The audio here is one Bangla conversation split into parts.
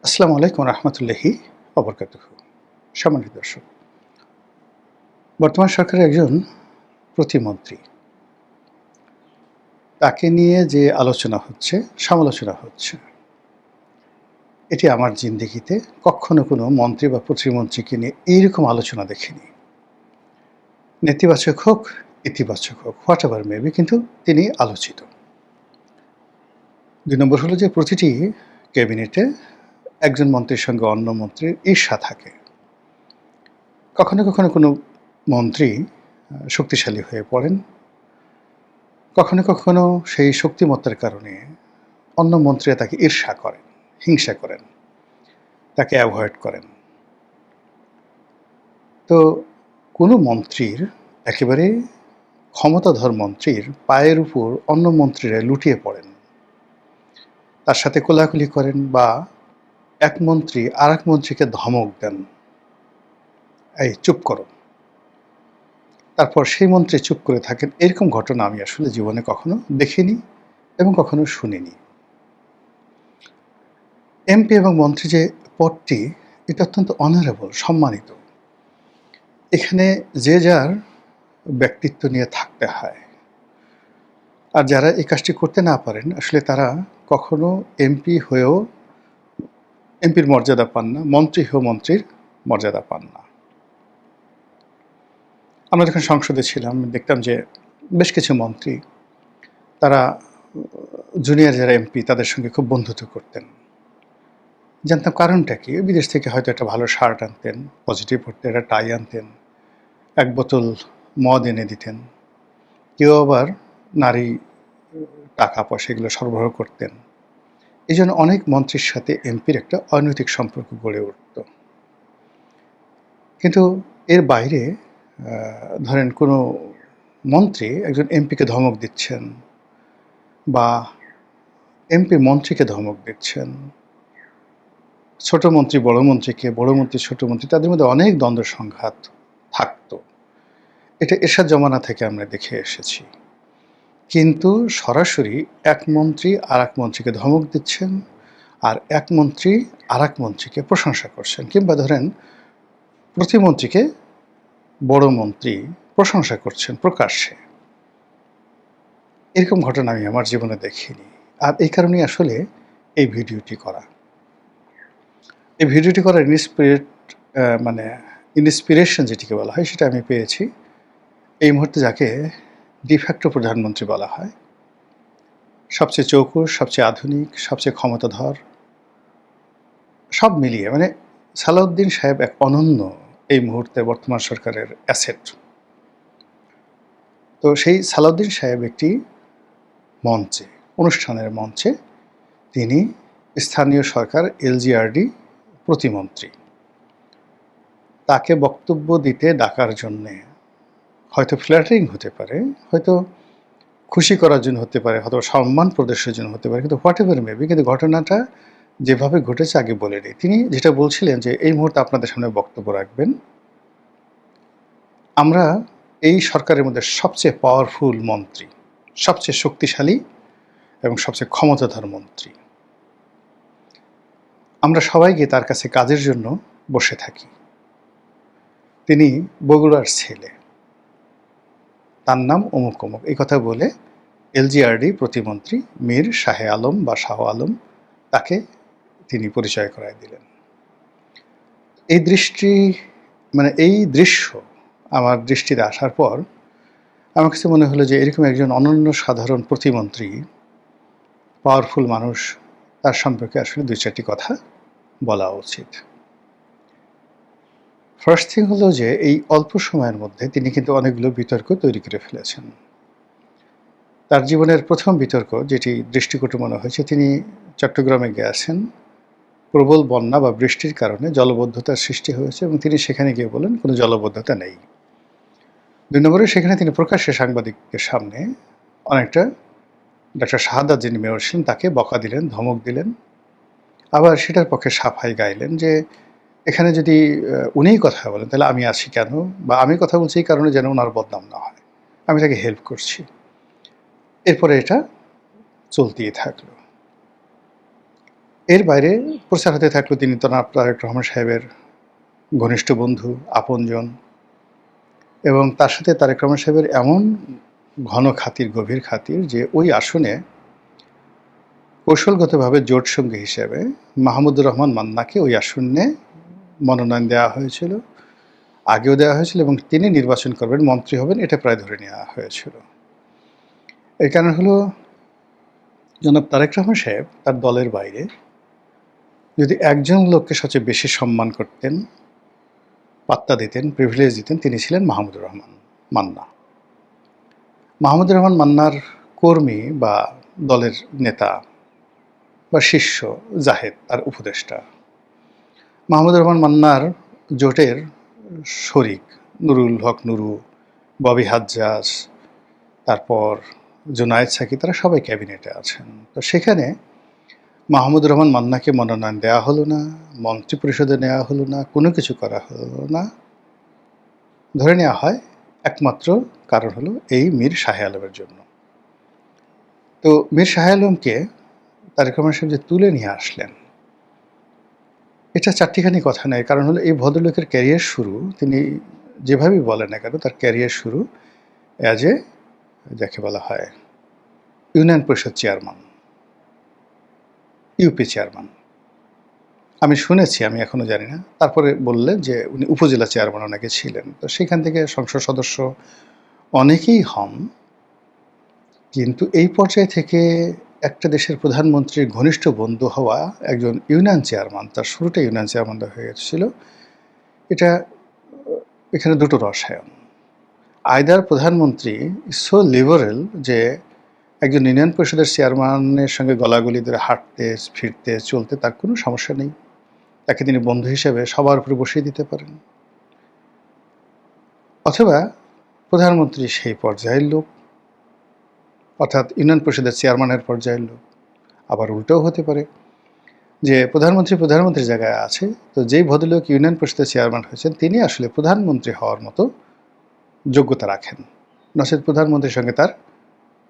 আসসালামু আলাইকুম রহমতুল্লাহি অবরকাতুহু। সম্মানিত দর্শক, বর্তমান সরকারের একজন প্রতিমন্ত্রী, তাকে নিয়ে যে আলোচনা হচ্ছে, সমালোচনা হচ্ছে, এটি আমার জিন্দেগিতে কখনো কোনো মন্ত্রী বা প্রতিমন্ত্রীকে নিয়ে এইরকম আলোচনা দেখিনি। নেতিবাচক হোক, ইতিবাচক হোক, হোয়াট এভার মেবি, কিন্তু তিনি আলোচিত। ২ নম্বর হলো যে প্রতিটি ক্যাবিনেটে একজন মন্ত্রীর সঙ্গে অন্য মন্ত্রীর ঈর্ষা থাকে। কখনো, কখনো কোনো মন্ত্রী শক্তিশালী হয়ে পড়েন। কখনো, কখনো সেই শক্তিমত্তার কারণে অন্য মন্ত্রীরা তাকে ঈর্ষা করেন, হিংসা করেন, তাকে অ্যাভয়েড করেন। তো কোনো মন্ত্রীর, একেবারে ক্ষমতাধর মন্ত্রীর পায়ের উপর অন্য মন্ত্রীরা লুটিয়ে পড়েন। তার সাথে কোলাকুলি করেন বা এক মন্ত্রী আরেক মন্ত্রীকে ধমক দেন, "এই চুপ করো।" তারপর সেই মন্ত্রী চুপ করে থাকেন। এরকম ঘটনা আমি আসলে জীবনে কখনো দেখিনি এবং কখনো শুনিনি। এমপি এবং মন্ত্রী যে পদটি, এটা অত্যন্ত অনারেবল, সম্মানিত। এখানে যে যার ব্যক্তিত্ব নিয়ে থাকতে হয়। আর যারা এই কাজটি করতে না পারেন, আসলে তারা কখনো এমপি হয়েও এমপির মর্যাদা পান না, মন্ত্রী হয়েও মন্ত্রীর মর্যাদা পান না। আমরা যখন সংসদে ছিলাম, দেখতাম যে বেশ কিছু মন্ত্রী, তারা জুনিয়র যারা এমপি তাদের সঙ্গে খুব বন্ধুত্ব করতেন। জানতাম কারণটা কি? বিদেশ থেকে হয়তো একটা ভালো শার্ট আনতেন, পজিটিভ পড়তে একটা টাই আনতেন, ১ বোতল মদ এনে দিতেন। কেউ আবার নারী টাকা-পয়সা এগুলো সরবরাহ করতেন। এজন্য অনেক মন্ত্রীর সাথে এমপির একটা অনৈতিক সম্পর্ক গড়ে উঠত। কিন্তু এর বাইরে ধরেন কোনো মন্ত্রী একজন এমপিকে ধমক দিচ্ছেন বা এমপি মন্ত্রীকে ধমক দিচ্ছেন, ছোট মন্ত্রী বড় মন্ত্রীকে, বড় মন্ত্রী ছোট মন্ত্রী, তাদের মধ্যে অনেক দ্বন্দ্ব সংঘাত থাকত। এটা এরশাদ জমানা থেকে আমরা দেখে এসেছি। কিন্তু সরাসরি এক মন্ত্রী আরেক মন্ত্রীকে ধমক দিচ্ছেন, আর এক মন্ত্রী আরেক মন্ত্রীকে প্রশংসা করছেন, কিংবা ধরেন প্রতিমন্ত্রীকে বড় মন্ত্রী প্রশংসা করছেন প্রকাশ্যে। এরকম ঘটনা আমি আমার জীবনে দেখিনি। আর এই কারণেই আসলে এই ভিডিওটি করা। এই ভিডিওটি করার মানে ইন্সপিরেশন যেটিকে বলা হয়, সেটা আমি পেয়েছি এই মুহূর্তে যাকে ডিফ্যাক্টো প্রধানমন্ত্রী বলা হয়। সবচেয়ে চৌকুর, সবচেয়ে আধুনিক, সবচেয়ে ক্ষমতাধর, সব মিলিয়ে মানে সালাউদ্দিন সাহেব এক অনন্য এই মুহূর্তে বর্তমান সরকারের অ্যাসেট। তো সেই সালাউদ্দিন সাহেব একটি মঞ্চে, অনুষ্ঠানের মঞ্চে তিনি স্থানীয় সরকার এলজিআরডি প্রতিমন্ত্রী। তাকে বক্তব্য দিতে ডাকার জন্যে হয়তো ফ্ল্যাটারিং হতে পারে, হয়তো খুশি করার জন্য হতে পারে, হয়তো সম্মান প্রদর্শের জন্য হতে পারে, কিন্তু হোয়াট এভার মেবি, কিন্তু ঘটনাটা যেভাবে ঘটেছে আগে বলে নিই। তিনি যেটা বলছিলেন যে এই মুহূর্তে আপনাদের সামনে বক্তব্য রাখবেন। আমরা এই সরকারের মধ্যে সবচেয়ে পাওয়ারফুল মন্ত্রী, সবচেয়ে শক্তিশালী এবং সবচেয়ে ক্ষমতাধর মন্ত্রী। আমরা সবাই গিয়ে তার কাছে কাজের জন্য বসে থাকি। তিনি বগুড়ার ছেলে, তার নাম অমুক অমুক, এই কথা বলে এলজিআরডি প্রতিমন্ত্রী মীর শাহে আলম বা শাহ আলম, তাকে তিনি পরিচয় করায় দিলেন। এই দৃশ্য আমার দৃষ্টিতে আসার পর আমার কাছে মনে হলো যে এরকম একজন অনন্য সাধারণ প্রতিমন্ত্রী, পাওয়ারফুল মানুষ, তার সম্পর্কে আসলে ২-৪টি কথা বলা উচিত। ফার্স্ট থিং হলো যে এই অল্প সময়ের মধ্যে তিনি কিন্তু অনেকগুলো বিতর্ক তৈরি করে ফেলেছেন। তার জীবনের প্রথম বিতর্ক যেটি দৃষ্টিকটু মনে হয়েছে, তিনি চট্টগ্রামে গেছেন, প্রবল বন্যা বা বৃষ্টির কারণে জলবদ্ধতার সৃষ্টি হয়েছে এবং তিনি সেখানে গিয়ে বলেন কোনো জলবদ্ধতা নেই। ২ নম্বরে সেখানে তিনি প্রকাশ্যে সাংবাদিকদের সামনে অনেকটা ডক্টর শাহাদাত যিনি মেয়র ছিলেন তাকে বকা দিলেন, ধমক দিলেন। আবার সেটার পক্ষে সাফাই গাইলেন যে এখানে যদি উনিই কথা বলেন তাহলে আমি আছি কেন, বা আমি কথা বলছি এই কারণে যেন ওনার বদনাম না হয়, আমি তাকে হেল্প করছি। এরপরে এটা চলতেই থাকলো। এর বাইরে প্রচার হতে থাকলো তিনি জনাব তারেক রহমান সাহেবের ঘনিষ্ঠ বন্ধু, আপনজন, এবং তার সাথে তারেক রহমান সাহেবের এমন ঘন খাতির, গভীর খাতির যে ওই আসনে কৌশলগতভাবে জোট সঙ্গী হিসেবে মাহমুদুর রহমান মান্নাকে ওই আসনে মনোনয়ন দেওয়া হয়েছিল, আগেও দেওয়া হয়েছিল, এবং তিনি নির্বাচন করবেন, মন্ত্রী হবেন, এটা প্রায় ধরে নেওয়া হয়েছিল। এর কারণ হলো জনাব তারেক রহমান সাহেব তার দলের বাইরে যদি একজন লোককে সবচেয়ে বেশি সম্মান করতেন, পাত্তা দিতেন, প্রিভিলেজ দিতেন, তিনি ছিলেন মাহমুদুর রহমান মান্না। মাহমুদুর রহমান মান্নার কর্মী বা দলের নেতা বা শিষ্য জাহেদ আর উপদেষ্টা, মাহমুদুর রহমান মান্নার জোটের শরিক নুরুল হক নুরু, ববি হাজ্জাজ, তারপর জুনায়েদ সাকি, তারা সবাই ক্যাবিনেটে আছেন। তো সেখানে মাহমুদুর রহমান মান্নাকে মনোনয়ন দেওয়া হলো না, মন্ত্রী পরিষদে নেওয়া হলো না, কোনো কিছু করা হলো না। ধরে নেওয়া হয় একমাত্র কারণ হলো এই মীর শাহ আলমের জন্য। তো মীর শাহ আলমকে তারেক রহমান সাহেব যে তুলে নিয়ে আসলেন, এটা চারটিখানি কথা নয়। কারণ হলো এই ভদ্রলোকের ক্যারিয়ার শুরু, তিনি যেভাবেই বলেন না কেন, তার ক্যারিয়ার শুরু অ্যাজ এ, যাকে বলা হয় ইউনিয়ন পরিষদ চেয়ারম্যান, ইউপি চেয়ারম্যান। আমি শুনেছি, আমি এখনও জানি না। তারপরে বললেন যে উনি উপজেলা চেয়ারম্যান অনেকে ছিলেন। তো সেখান থেকে সংসদ সদস্য অনেকেই হন, কিন্তু এই পর্যায় থেকে একটা দেশের প্রধানমন্ত্রীর ঘনিষ্ঠ বন্ধু হওয়া একজন ইউনিয়ন চেয়ারম্যান, তার শুরুটা ইউনিয়ন চেয়ারম্যান হয়ে গেছিল। এটা এখানে দুটো রসায়ন। আইদার প্রধানমন্ত্রী সো লিবারেল যে একজন ইউনিয়ন পরিষদের চেয়ারম্যানের সঙ্গে গলাগলি ধরে হাঁটতে, ফিরতে, চলতে তার কোনো সমস্যা নেই, তাকে তিনি বন্ধু হিসেবে সবার উপরে বসিয়ে দিতে পারেন, অথবা প্রধানমন্ত্রী সেই পর্যায়ের লোক, অর্থাৎ ইউনিয়ন পরিষদের চেয়ারম্যানের পর্যায়ের লোক। আবার উল্টোও হতে পারে যে প্রধানমন্ত্রীর জায়গায় আছে, তো যেই ভদ্রলোক ইউনিয়ন পরিষদের চেয়ারম্যান হয়েছেন তিনি আসলে প্রধানমন্ত্রী হওয়ার মতো যোগ্যতা রাখেন, নচেত প্রধানমন্ত্রীর সঙ্গে তার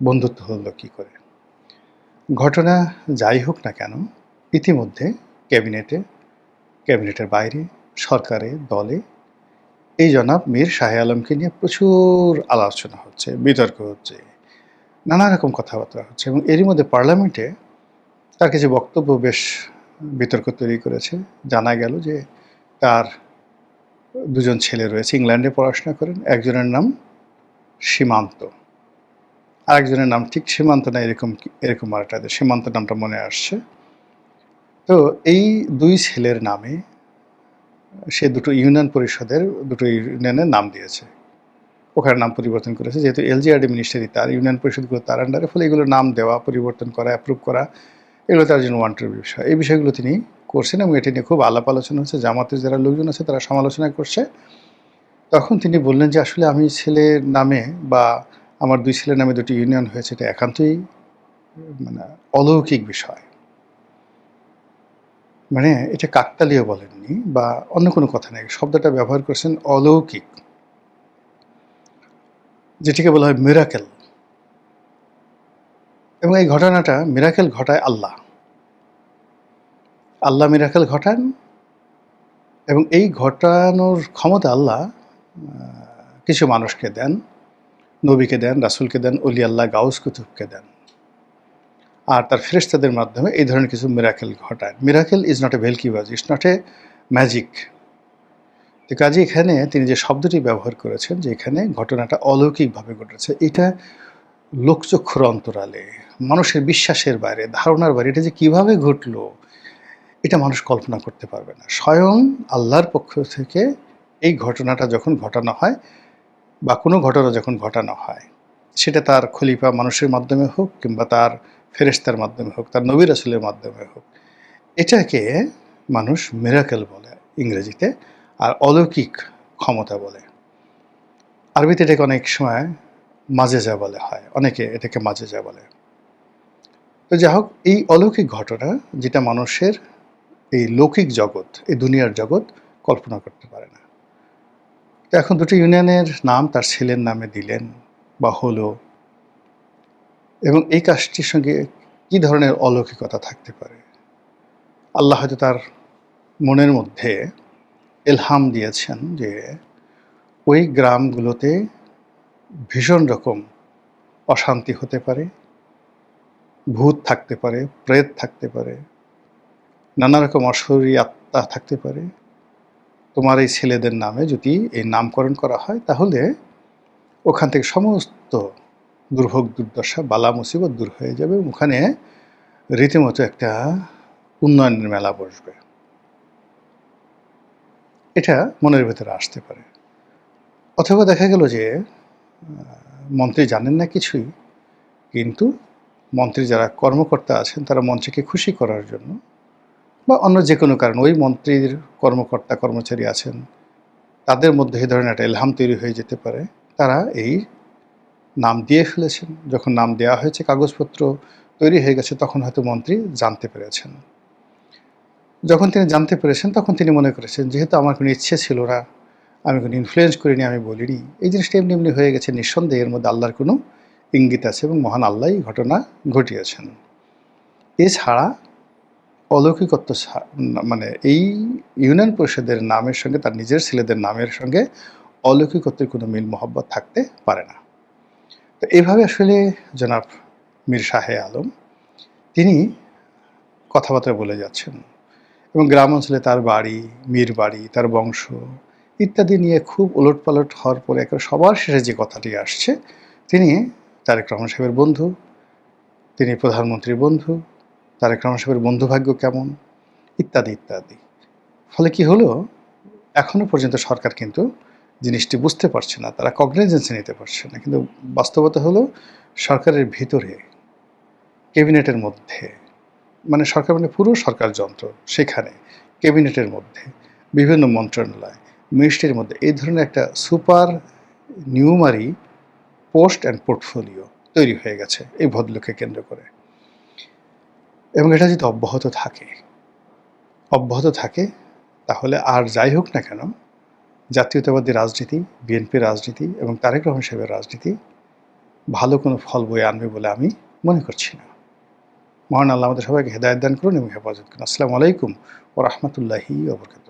বন্ধুত্ব হলো কী করে। ঘটনা যাই হোক না কেন, ইতিমধ্যে ক্যাবিনেটের বাইরে, সরকারে, দলে এই জনাব মীর শাহ আলমকে নিয়ে প্রচুর আলোচনা হচ্ছে, বিতর্ক হচ্ছে, নানা রকম কথাবার্তা হচ্ছে, এবং এরই মধ্যে পার্লামেন্টে তার কিছু বক্তব্য বেশ বিতর্ক তৈরি করেছে। জানা গেল যে তার দুজন ছেলে রয়েছে, ইংল্যান্ডে পড়াশোনা করেন, একজনের নাম সীমান্ত, আরেকজনের নাম ঠিক সীমান্ত না, এরকম আরেকটা, সীমান্ত নামটা মনে আসছে। তো এই দুই ছেলের নামে সে দুটো ইউনিয়ন পরিষদের, দুটো ইউনিয়নের নাম দিয়েছে, ওখানে নাম পরিবর্তন করেছে, যেহেতু এলজিআরডি মিনিস্ট্রি তার, ইউনিয়ন পরিষদগুলো তার আন্ডারে, ফলে এগুলো নাম দেওয়া, পরিবর্তন করা, অ্যাপ্রুভ করা, এগুলো তার জন্য ওয়ান্টের বিষয়। এই বিষয়গুলো তিনি করছেন এবং এটি নিয়ে খুব আলাপ আলোচনা হচ্ছে, জামাতের যারা লোকজন আছে তারা সমালোচনা করছে। তখন তিনি বললেন যে আসলে আমি ছেলের নামে বা আমার দুই ছেলের নামে দুটি ইউনিয়ন হয়েছে, এটা একান্তই মানে অলৌকিক বিষয়। মানে এটা কাকতালীয় বলেননি বা অন্য কোনো কথা নেই, শব্দটা ব্যবহার করছেন অলৌকিক, যেটিকে বলা হয় মিরাকেল। এবং এই ঘটনাটা মিরাকেল ঘটায় আল্লাহ মিরাকেল ঘটান, এবং এই ঘটানোর ক্ষমতা আল্লাহ কিছু মানুষকে দেন, নবীকে দেন, রাসূলকে দেন, অলি আল্লাহ, গাউস কুতুবকে দেন, আর তার ফেরেশতাদের মাধ্যমে এই ধরনের কিছু মিরাকেল ঘটায়। মিরাকেল ইজ নট এ ভেলকিবাজ, ইটস নট এ ম্যাজিক। তো কাজে এখানে তিনি যে শব্দটি ব্যবহার করেছেন যে এখানে ঘটনাটা অলৌকিকভাবে ঘটেছে, এটা লোকচক্ষুর অন্তরালে, মানুষের বিশ্বাসের বাইরে, ধারণার বাইরে, এটা যে কীভাবে ঘটলো এটা মানুষ কল্পনা করতে পারবে না। স্বয়ং আল্লাহর পক্ষ থেকে এই ঘটনাটা যখন ঘটানো হয় বা কোনো ঘটনা যখন ঘটানো হয়, সেটা তার খলিফা মানুষের মাধ্যমে হোক কিংবা তার ফেরেশতার মাধ্যমে হোক, তার নবী রাসূলের মাধ্যমে হোক, এটাকে মানুষ মিরাকেল বলে ইংরেজিতে, আর অলৌকিক ক্ষমতা বলে। আরবিতে এটাকে অনেক সময় মাজেজা বলে হয়, অনেকে এটাকে মাজেজা বলে। তো যাই হোক, এই অলৌকিক ঘটনা যেটা মানুষের এই লৌকিক জগৎ, এই দুনিয়ার জগৎ কল্পনা করতে পারে না। তো এখন দুটো ইউনিয়নের নাম তার ছেলের নামে দিলেন বা হলো, এবং এই কাজটির সঙ্গে কী ধরনের অলৌকিকতা থাকতে পারে। আল্লাহ হয়তো তার মনের মধ্যে ইলহাম দিয়েছেন যে ওই গ্রামগুলোতে ভীষণ রকম অশান্তি হতে পারে, ভূত থাকতে পারে, প্রেত থাকতে পারে, নানা রকম অশরীরী আত্মা থাকতে পারে। তোমার এই ছেলেদের নামে যদি এই নামকরণ করা হয় তাহলে ওখান থেকে সমস্ত দুর্ভোগ দুর্দশা বালা মুসিবত দূর হয়ে যাবে এবং ওখানে রীতিমতো একটা উন্নয়নের মেলা বসবে। এটা মনের ভেতরে আসতে পারে। অথবা দেখা গেল যে মন্ত্রী জানেন না কিছুই, কিন্তু মন্ত্রী যারা কর্মকর্তা আছেন তারা মন্ত্রীকে খুশি করার জন্য বা অন্য যে কোনো কারণ ওই মন্ত্রীর কর্মকর্তা কর্মচারী আছেন তাদের মধ্যে এই ধরনের একটা ইলহাম তৈরি হয়ে যেতে পারে। তারা এই নাম দিয়ে ফেলেছেন। যখন নাম দেওয়া হয়েছে, কাগজপত্র তৈরি হয়ে গেছে, তখন হয়তো মন্ত্রী জানতে পেরেছেন। যখন তিনি জানতে পেরেছেন তখন তিনি মনে করেছেন যেহেতু আমার কোনো ইচ্ছে ছিল না, আমি কোনো ইনফ্লুয়েন্স করিনি, আমি বলিনি, এই জিনিসটা এমনি এমনি হয়ে গেছে, নিঃসন্দেহে এর মধ্যে আল্লাহর কোনো ইঙ্গিত আছে এবং মহান আল্লাহই ঘটনা ঘটিয়েছেন। এছাড়া অলৌকিকত্ব মানে এই ইউনিয়ন পরিষদের নামের সঙ্গে তার নিজের ছেলেদের নামের সঙ্গে অলৌকিকত্বের কোনো মিল মহব্বত থাকতে পারে না। তো এইভাবে আসলে জনাব মীর শাহে আলম তিনি কথাবার্তা বলে যাচ্ছেন এবং গ্রাম অঞ্চলে তার বাড়ি, মীর বাড়ি, তার বংশ ইত্যাদি নিয়ে খুব ওলটপালট হওয়ার পরে একেবারে সবার শেষে যে কথাটি আসছে, তিনি তারেক রহমান সাহেবের বন্ধু, তিনি প্রধানমন্ত্রীর বন্ধু, তারেক রহমান সাহেবের বন্ধুভাগ্য কেমন, ইত্যাদি ইত্যাদি। ফলে কি হলো, এখনো পর্যন্ত সরকার কিন্তু জিনিসটি বুঝতে পারছে না, তারা কগনিজেন্সে নিতে পারছে না। কিন্তু বাস্তবতা হলো সরকারের ভিতরে, ক্যাবিনেটের মধ্যে, মানে সরকার মানে পুরো সরকার যন্ত্র, সেখানে ক্যাবিনেটের মধ্যে বিভিন্ন মন্ত্রণালয়, মিনিস্ট্রির মধ্যে এই ধরনের একটা সুপার নিউমারি পোস্ট অ্যান্ড পোর্টফোলিও তৈরি হয়ে গেছে এই ভদ্রলোককে কেন্দ্র করে। এবং এটা যদি অব্যাহত থাকে তাহলে আর যাই হোক না কেন, জাতীয়তাবাদী রাজনীতি, বিএনপির রাজনীতি এবং তারেক রহমান সাহেবের রাজনীতি ভালো কোনো ফল বয়ে আনবে বলে আমি মনে করছি না। মহান আল্লাহ আমাদের সবাইকে হেদায়েত দান করুন এবং হেফাজত করুন। আসসালামু আলাইকুম ওয়া রাহমাতুল্লাহি ওয়া বারাকাতুহু।